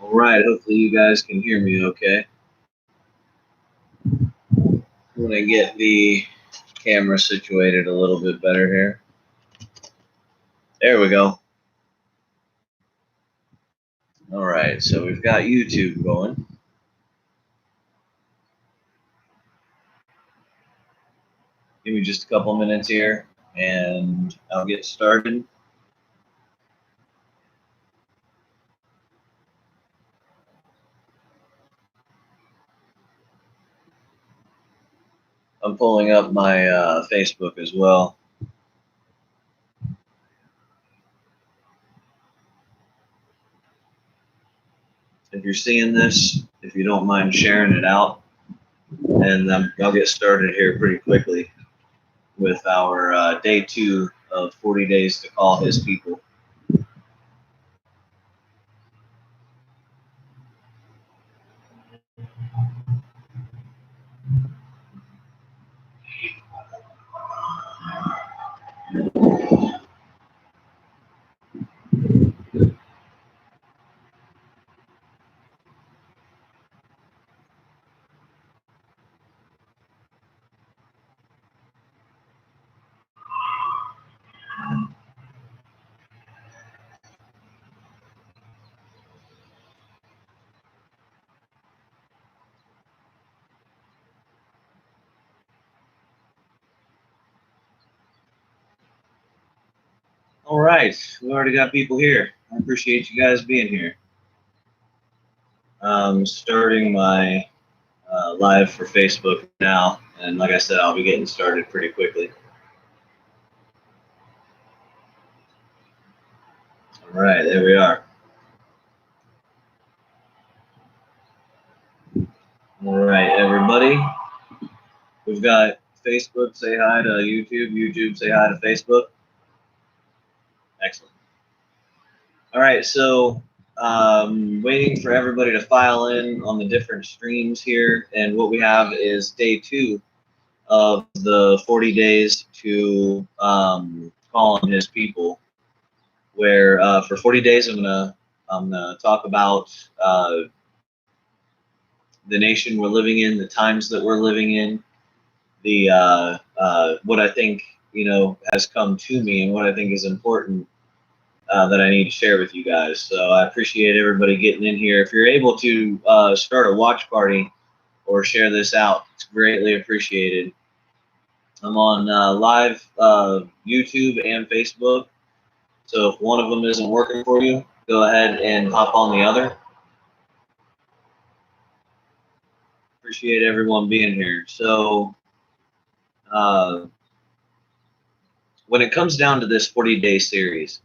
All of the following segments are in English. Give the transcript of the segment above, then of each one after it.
All right, hopefully you guys can hear me okay. I'm going to get the camera situated a little bit better here. There we go. All right, so we've got YouTube going. Give me just a couple minutes here and I'll get started. I'm pulling up my Facebook as well. If you're seeing this, if you don't mind sharing it out, and I'll get started here pretty quickly with our day 2 of 40 days to call his people. All right, we already got people here. I appreciate you guys being here. Starting my live for Facebook now, and like I said, I'll be getting started pretty quickly. All right, there we are. All right, everybody. We've got Facebook, say hi to YouTube. YouTube, say hi to Facebook. Excellent. All right, so waiting for everybody to file in on the different streams here, and what we have is day 2 of the 40 days to call on his people, where for 40 days I'm gonna talk about the nation we're living in, the times that we're living in, the what I think has come to me, and what I think is important that I need to share with you guys. So I appreciate everybody getting in here. If you're able to start a watch party or share this out, it's greatly appreciated. I'm on live YouTube and Facebook. So if one of them isn't working for you, go ahead and hop on the other. Appreciate everyone being here. So when it comes down to this 40-day series,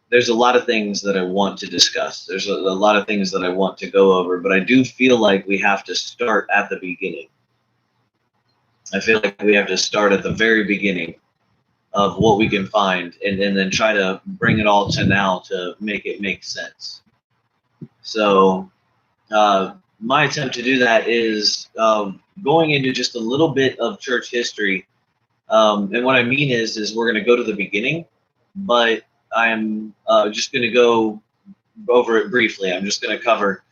there's a lot of things that I want to discuss. There's a lot of things that I want to go over, but I do feel like we have to start at the beginning. I feel like we have to start at the very beginning of what we can find, and then try to bring it all to now to make it make sense. So my attempt to do that is going into just a little bit of church history. And what I mean is we're going to go to the beginning, but I'm just going to go over it briefly. I'm just going to cover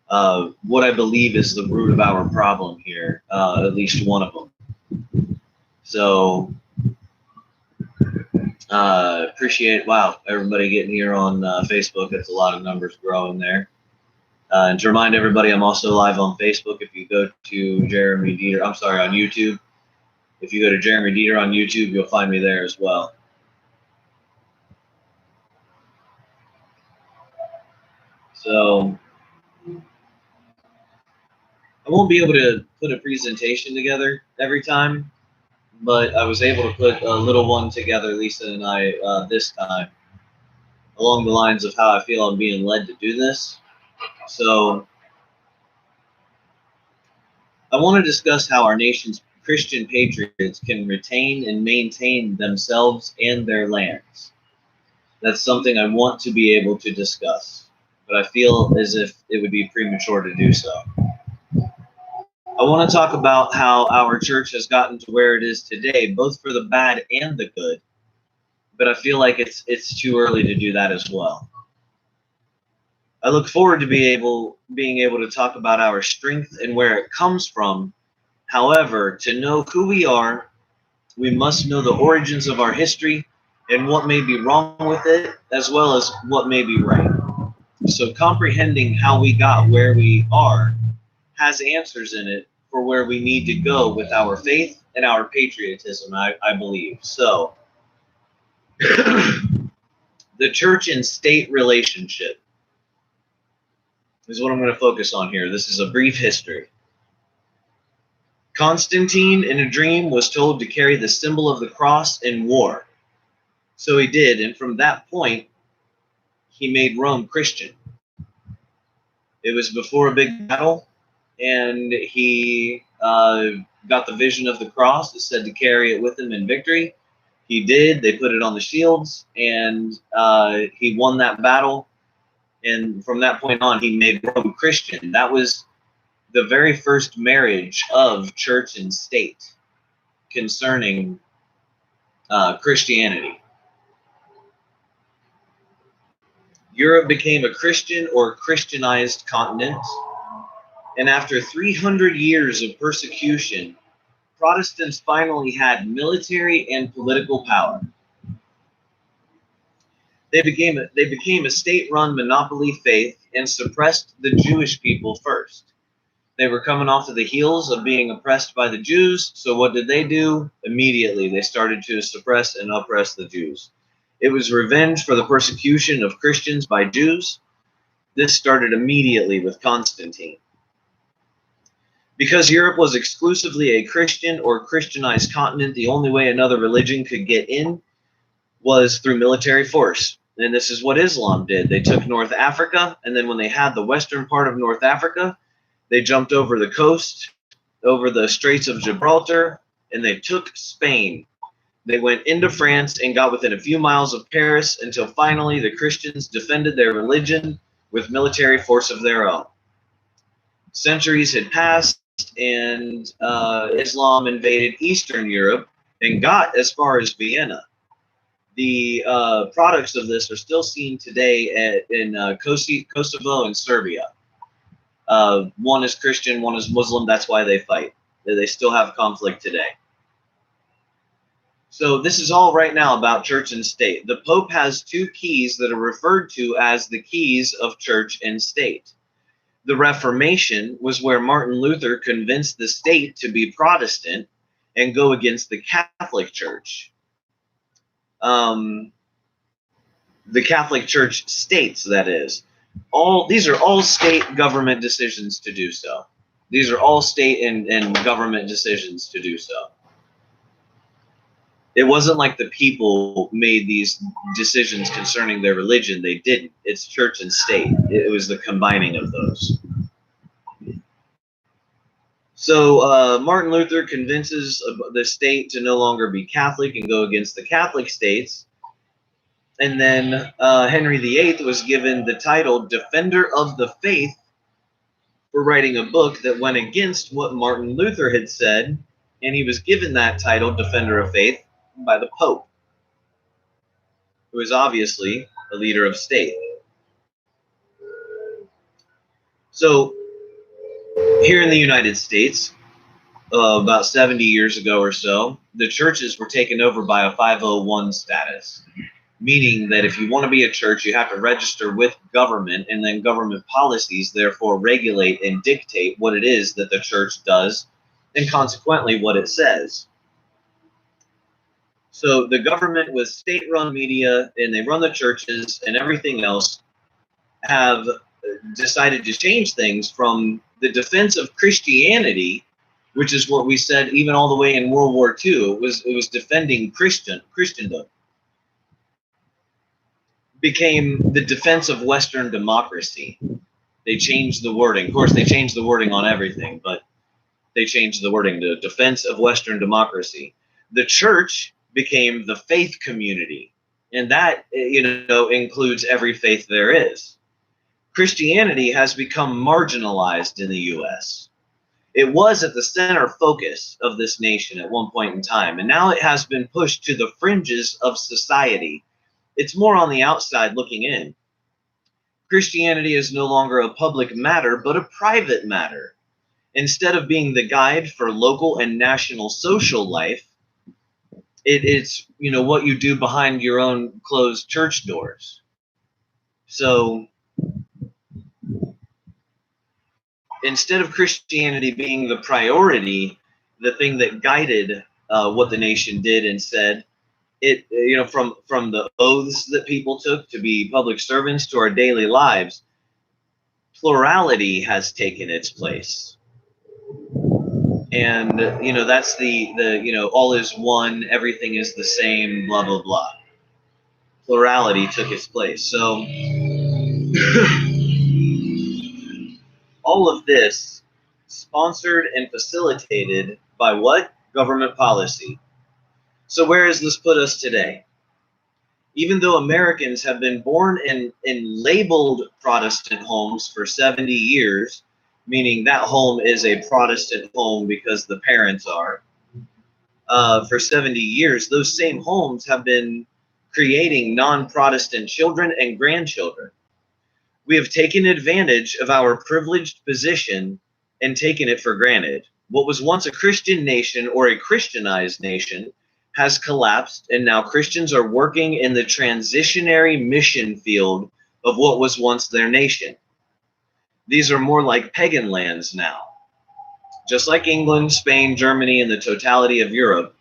what I believe is the root of our problem here, at least one of them. So appreciate, wow, everybody getting here on Facebook. That's a lot of numbers growing there. And to remind everybody, I'm also live on Facebook. If you go to Jeremy Dieter, I'm sorry, on YouTube. If you go to Jeremy Dieter on YouTube, you'll find me there as well. So I won't be able to put a presentation together every time, but I was able to put a little one together, Lisa and I, this time, along the lines of how I feel I'm being led to do this. So I want to discuss how our nation's Christian patriots can retain and maintain themselves and their lands. That's something I want to be able to discuss, but I feel as if it would be premature to do so. I want to talk about how our church has gotten to where it is today, both for the bad and the good, but I feel like it's too early to do that as well. I look forward to being able to talk about our strength and where it comes from. However, to know who we are, we must know the origins of our history and what may be wrong with it, as well as what may be right. So comprehending how we got where we are has answers in it for where we need to go with our faith and our patriotism, I believe. So the church and state relationship is what I'm going to focus on here. This is a brief history. Constantine, in a dream, was told to carry the symbol of the cross in war. So he did, and from that point, he made Rome Christian. It was before a big battle, and he got the vision of the cross. It said to carry it with him in victory. He did. They put it on the shields, and he won that battle. And from that point on, he made Rome Christian. That was the very first marriage of church and state concerning Christianity. Europe became a Christian or Christianized continent, and after 300 years of persecution, Protestants finally had military and political power. They became a state-run monopoly faith and suppressed the Jewish people first. They were coming off of the heels of being oppressed by the Jews, so what did they do? Immediately, they started to suppress and oppress the Jews. It was revenge for the persecution of Christians by Jews. This started immediately with Constantine. Because Europe was exclusively a Christian or Christianized continent, the only way another religion could get in was through military force. And this is what Islam did. They took North Africa, and then when they had the western part of North Africa, they jumped over the coast, over the Straits of Gibraltar, and they took Spain. They went into France and got within a few miles of Paris until finally the Christians defended their religion with military force of their own. Centuries had passed, and Islam invaded Eastern Europe and got as far as Vienna. The products of this are still seen today in Kosovo and Serbia. One is Christian, one is Muslim. That's why they fight. They still have conflict today. So this is all right now about church and state. The Pope has two keys that are referred to as the keys of church and state. The Reformation was where Martin Luther convinced the state to be Protestant and go against the Catholic Church. The Catholic Church states, that is. These are all state government decisions to do so. These are all state and government decisions to do so. It wasn't like the people made these decisions concerning their religion. They didn't. It's church and state. It was the combining of those. So Martin Luther convinces the state to no longer be Catholic and go against the Catholic states. And then Henry VIII was given the title Defender of the Faith for writing a book that went against what Martin Luther had said. And he was given that title, Defender of Faith, by the Pope, who is obviously a leader of state. So here in the United States, about 70 years ago or so, the churches were taken over by a 501 status, meaning that if you want to be a church, you have to register with government, and then government policies therefore regulate and dictate what it is that the church does, and consequently what it says. So the government with state-run media, and they run the churches and everything else, have decided to change things from the defense of Christianity, which is what we said even all the way in World War II. It was defending Christendom. Became the defense of Western democracy. They changed the wording. Of course, they changed the wording on everything, but they changed the wording to defense of Western democracy. The church became the faith community, and that, includes every faith there is. Christianity has become marginalized in the U.S. It was at the center focus of this nation at one point in time, and now it has been pushed to the fringes of society. It's more on the outside looking in. Christianity is no longer a public matter, but a private matter. Instead of being the guide for local and national social life, it's what you do behind your own closed church doors. So instead of Christianity being the priority, the thing that guided what the nation did and said, it from the oaths that people took to be public servants to our daily lives, plurality has taken its place. And that's the all is one, everything is the same, blah blah blah. Plurality took its place. So all of this sponsored and facilitated by what? Government policy. So where does this put us today? Even though Americans have been born in labeled Protestant homes for 70 years, meaning that home is a Protestant home because the parents are, for 70 years, those same homes have been creating non-Protestant children and grandchildren. We have taken advantage of our privileged position and taken it for granted. What was once a Christian nation or a Christianized nation has collapsed, and now Christians are working in the transitionary mission field of what was once their nation. These are more like pagan lands now. Just like England, Spain, Germany, and the totality of Europe,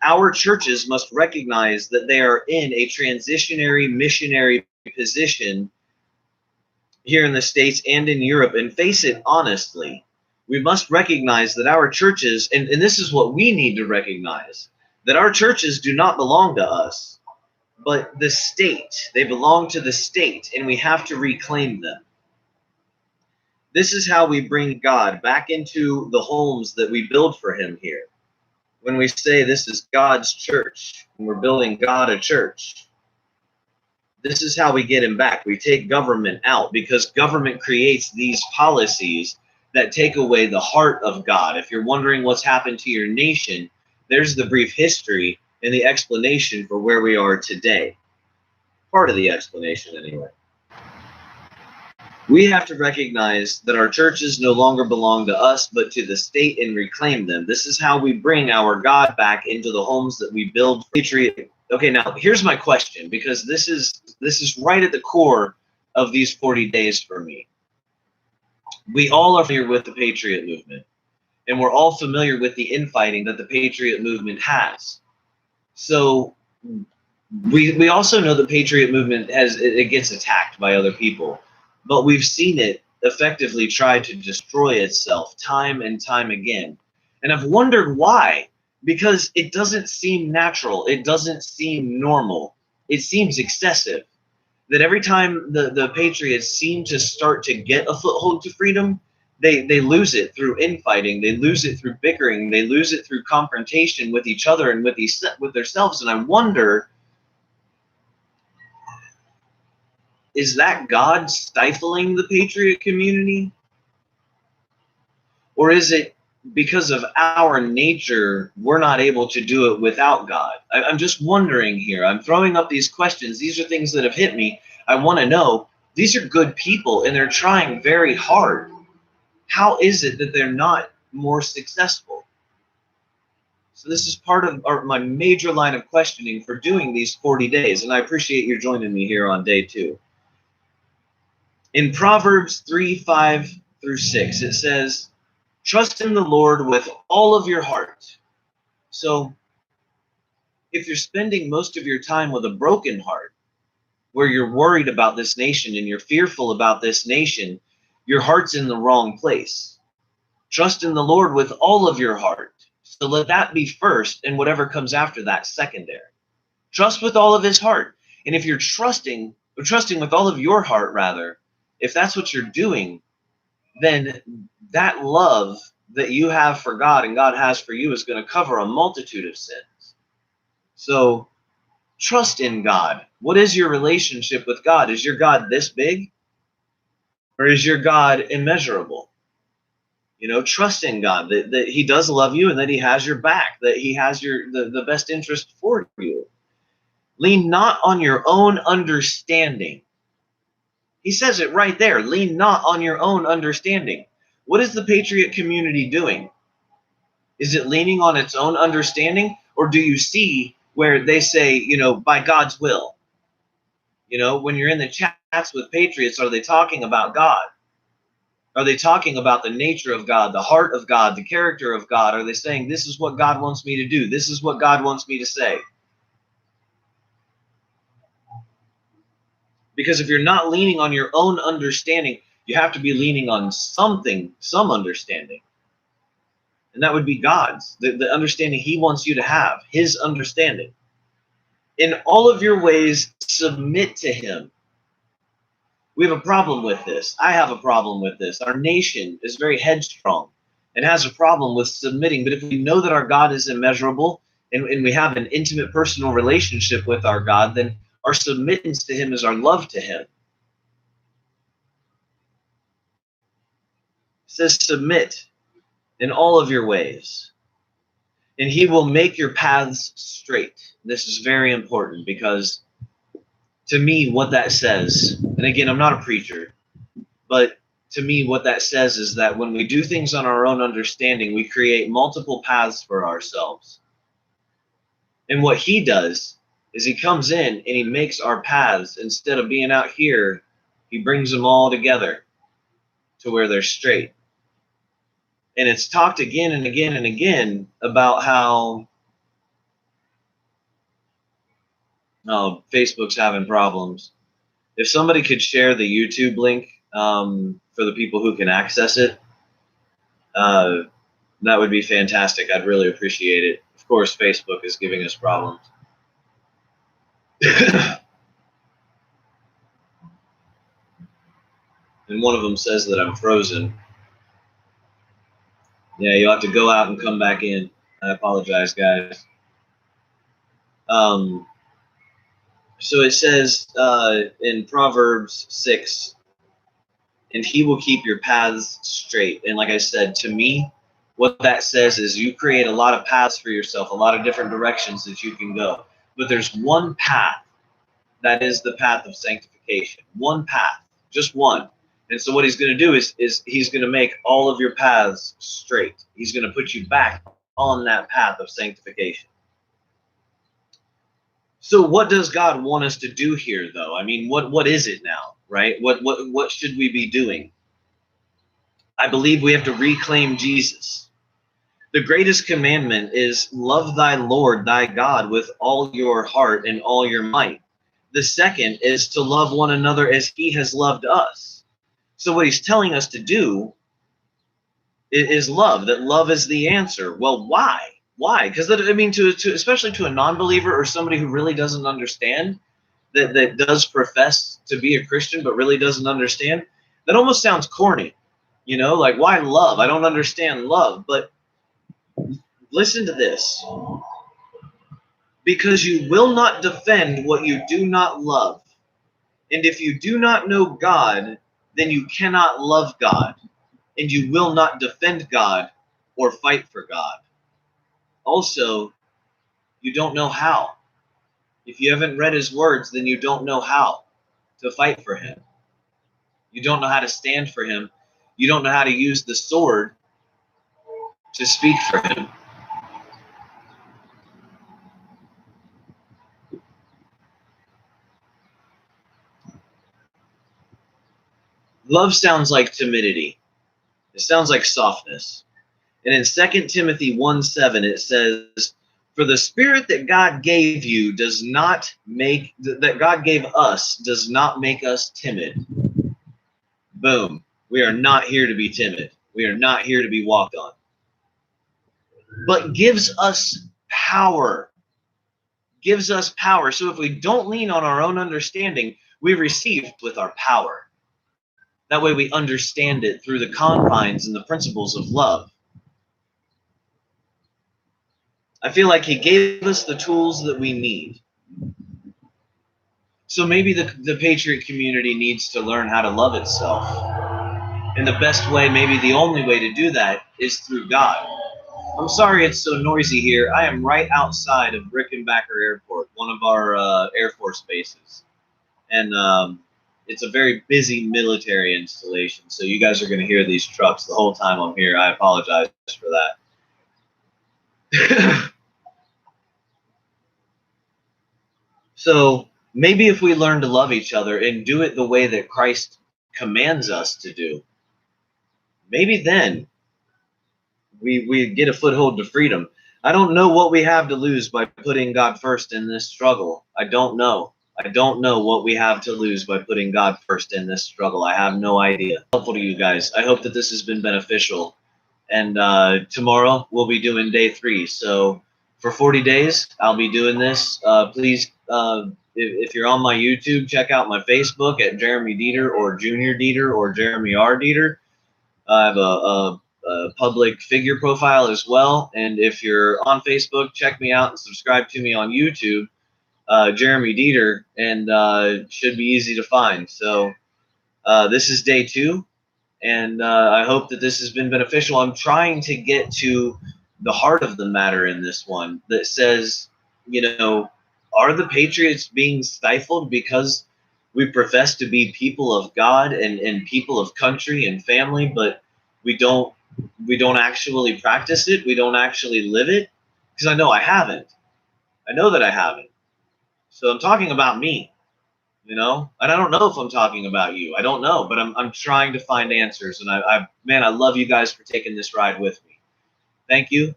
our churches must recognize that they are in a transitionary missionary position here in the States and in Europe, and face it honestly. We must recognize that our churches, and this is what we need to recognize, that our churches do not belong to us, but the state. They belong to the state, and we have to reclaim them. This is how we bring God back into the homes that we build for him here. When we say this is God's church, and we're building God a church, this is how we get him back. We take government out, because government creates these policies that take away the heart of God. If you're wondering what's happened to your nation, there's the brief history and the explanation for where we are today. Part of the explanation, anyway. We have to recognize that our churches no longer belong to us, but to the state, and reclaim them. This is how we bring our God back into the homes that we build. Patriot. Okay, now here's my question, because this is right at the core of these 40 days for me. We all are familiar with the Patriot movement, and we're all familiar with the infighting that the Patriot movement has. So we also know the Patriot movement it gets attacked by other people, but we've seen it effectively try to destroy itself time and time again. And I've wondered why, because it doesn't seem natural. It doesn't seem normal. It seems excessive. That every time the Patriots seem to start to get a foothold to freedom, they lose it through infighting. They lose it through bickering. They lose it through confrontation with each other and with themselves. And I wonder, is that God stifling the Patriot community? Or is it because of our nature, we're not able to do it without God? I'm just wondering here. I'm throwing up these questions. These are things that have hit me. I want to know. These are good people, and they're trying very hard. How is it that they're not more successful? So this is part of my major line of questioning for doing these 40 days, and I appreciate you joining me here on day 2. In Proverbs 3:5-6, it says, trust in the Lord with all of your heart. So if you're spending most of your time with a broken heart, where you're worried about this nation and you're fearful about this nation, your heart's in the wrong place. Trust in the Lord with all of your heart. So let that be first, and whatever comes after that secondary. Trust with all of his heart. And if you're trusting with all of your heart, rather, if that's what you're doing, then that love that you have for God and God has for you is going to cover a multitude of sins. So trust in God. What is your relationship with God? Is your God this big? Or is your God immeasurable? Trust in God that he does love you and that he has your back, that he has the best interest for you. Lean not on your own understanding. He says it right there. Lean not on your own understanding. What is the Patriot community doing? Is it leaning on its own understanding? Or do you see where they say, by God's will? When you're in the chats with Patriots, are they talking about God? Are they talking about the nature of God, the heart of God, the character of God? Are they saying, this is what God wants me to do? This is what God wants me to say? Because if you're not leaning on your own understanding, you have to be leaning on something, some understanding. And that would be God's, the understanding he wants you to have, his understanding. In all of your ways, submit to him. We have a problem with this. I have a problem with this. Our nation is very headstrong and has a problem with submitting. But if we know that our God is immeasurable and we have an intimate personal relationship with our God, then our submittance to him is our love to him. It says submit in all of your ways, and he will make your paths straight. This is very important because to me what that says, and again, I'm not a preacher, but to me what that says is that when we do things on our own understanding, we create multiple paths for ourselves. And what he does is he comes in and he makes our paths, instead of being out here, he brings them all together to where they're straight. And it's talked again and again and again about how Facebook's having problems. If somebody could share the YouTube link for the people who can access it, that would be fantastic. I'd really appreciate it. Of course, Facebook is giving us problems. And one of them says that I'm frozen. Yeah, you'll have to go out and come back in. I apologize, guys. So it says in Proverbs 6, and he will keep your paths straight. And like I said, to me, what that says is you create a lot of paths for yourself, a lot of different directions that you can go. But there's one path that is the path of sanctification. One path, just one. And so what he's going to do is he's going to make all of your paths straight. He's going to put you back on that path of sanctification. So what does God want us to do here, though? I mean, what is it now, right? What should we be doing? I believe we have to reclaim Jesus. The greatest commandment is love thy Lord, thy God, with all your heart and all your might. The second is to love one another as he has loved us. So what he's telling us to do is love, that love is the answer. Well, why? Why? Because I mean, to especially to a non-believer or somebody who really doesn't understand, that does profess to be a Christian but really doesn't understand, that almost sounds corny. Like, why love? I don't understand love. But listen to this. Because you will not defend what you do not love. And if you do not know God, then you cannot love God. And you will not defend God or fight for God. Also, you don't know how. If you haven't read his words, then you don't know how to fight for him. You don't know how to stand for him. You don't know how to use the sword to speak for him. Love sounds like timidity. It sounds like softness. And in 2 Timothy 1:7, it says, for the spirit that God gave you that God gave us does not make us timid. Boom. We are not here to be timid. We are not here to be walked on. But gives us power. Gives us power. So if we don't lean on our own understanding, we receive with our power. That way we understand it through the confines and the principles of love. I feel like he gave us the tools that we need. So maybe the Patriot community needs to learn how to love itself. And the best way, maybe the only way to do that, is through God. I'm sorry it's so noisy here. I am right outside of Rickenbacker Airport, one of our Air Force bases. And it's a very busy military installation, so you guys are going to hear these trucks the whole time I'm here. I apologize for that. So maybe if we learn to love each other and do it the way that Christ commands us to do, maybe then we get a foothold to freedom. I don't know what we have to lose by putting God first in this struggle. I don't know. I don't know what we have to lose by putting God first in this struggle. I have no idea. Helpful to you guys. I hope that this has been beneficial. And tomorrow we'll be doing day 3. So for 40 days, I'll be doing this. Please, if you're on my YouTube, check out my Facebook at Jeremy Dieter or Junior Dieter or Jeremy R. Dieter. I have a public figure profile as well. And if you're on Facebook, check me out and subscribe to me on YouTube, Jeremy Dieter, and should be easy to find. So this is day 2, and I hope that this has been beneficial. I'm trying to get to the heart of the matter in this one that says, are the Patriots being stifled because we profess to be people of God and people of country and family, but we don't actually practice it. We don't actually live it, because I know I haven't. I know that I haven't. So I'm talking about me, and I don't know if I'm talking about you. I don't know, but I'm trying to find answers. And I love you guys for taking this ride with me. Thank you.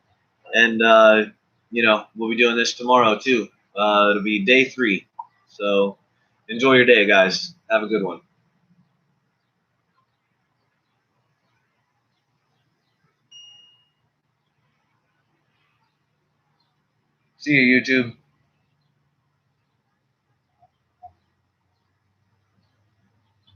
And we'll be doing this tomorrow too. It'll be day 3. So enjoy your day, guys. Have a good one. See you, YouTube.